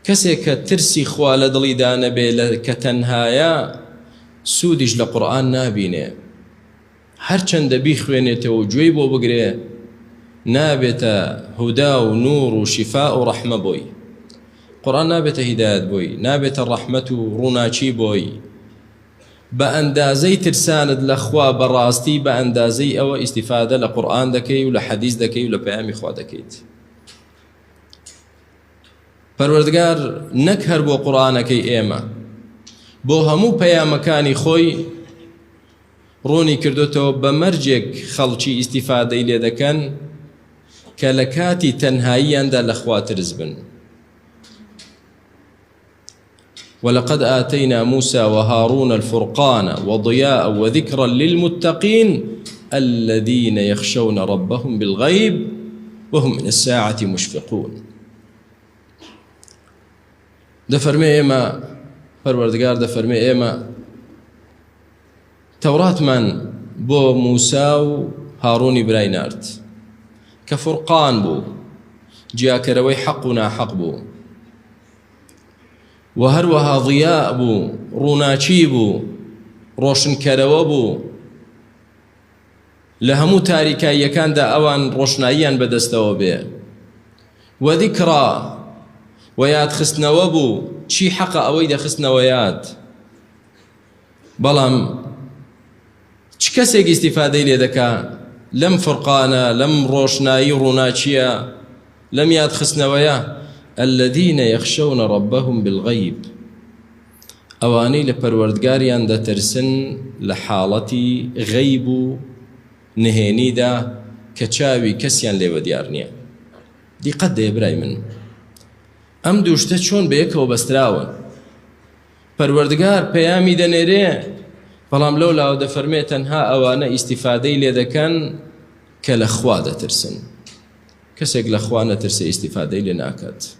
کەسێک کە ترسی خوا لە دڵیدا نەبێ کە تەنهایە سوودیش لە قورئان نابینێ، هەرچەندە بیخوێنێتەوە و گوێی بۆ بگرێ نابێتە هودا و نور و شیفا و ڕەحمە بۆی. قورئان نابێتە هیدایەت بۆی، نابێتە ڕەحمەت و ڕووناچی بۆی. بە ئەندازەی ترسانت لە خوا بەڕاستی بە ئەندازەی ئەوە ئیستیفادە لە قورئان دەکەی و لە حەدیث دەکەی و لە پەیامی خوا دەکەیت. پەروەردگار نەک هەر بۆ قورئانەکەی ئێمە، بۆ هەموو پەیامەکانی خۆی ڕوونی کردوتەوە بە مەرجێک خەڵکی ئیستیفادەی لێ دەکەن کە لە کاتی تەنهاییاندا لە خوا ترس بن. ولقد آتينا موسى وهارون الفرقان وضياء وذكرا للمتقين الذين يخشون ربهم بالغيب وهم من الساعة مشفقون. دفرمي إما پروردگار دفرمي إما تورات من بو موسى و هارون براينارد كفرقان بو جياكروي حقنا حق بو وهروها ضياء بو روناچی بو روشنکەرەوە بو لە هەموو تاریکاییەکاندا ئەوان ڕۆشناییان بەدەستەوە بێ وذیکرا و یادخستنەوە بوو چی حەقە ئەوەی دەخستنەوە یاد بەڵام چ کەسێک ئیستیفادەی لێ دەکا لەم فورقانە لەم ڕۆشنایی ڕووناچیە لەم یادخستنەوەیە الذين يخشون ربهم بالغيب ئەوانەی لە پەروەردگاریان دەترسن لە حاڵەتی غەیب و نهێنیدا کە چاوی کەسیان لێوە دیار نییە. دیقەت دەیە برای من، ئەم دوو شتە چۆن بەیەکەوە بەستراوە. پەروەردگار پەیامی دەنێرێ بەڵام لەولاوە دەفەرمێ تەنها ئەوانە ئیستیفادەی لێ دەکەن کە لە خوا دەترسن. کەسێک لە خوا نەترسێ ئیستیفادەی لێ ناکات.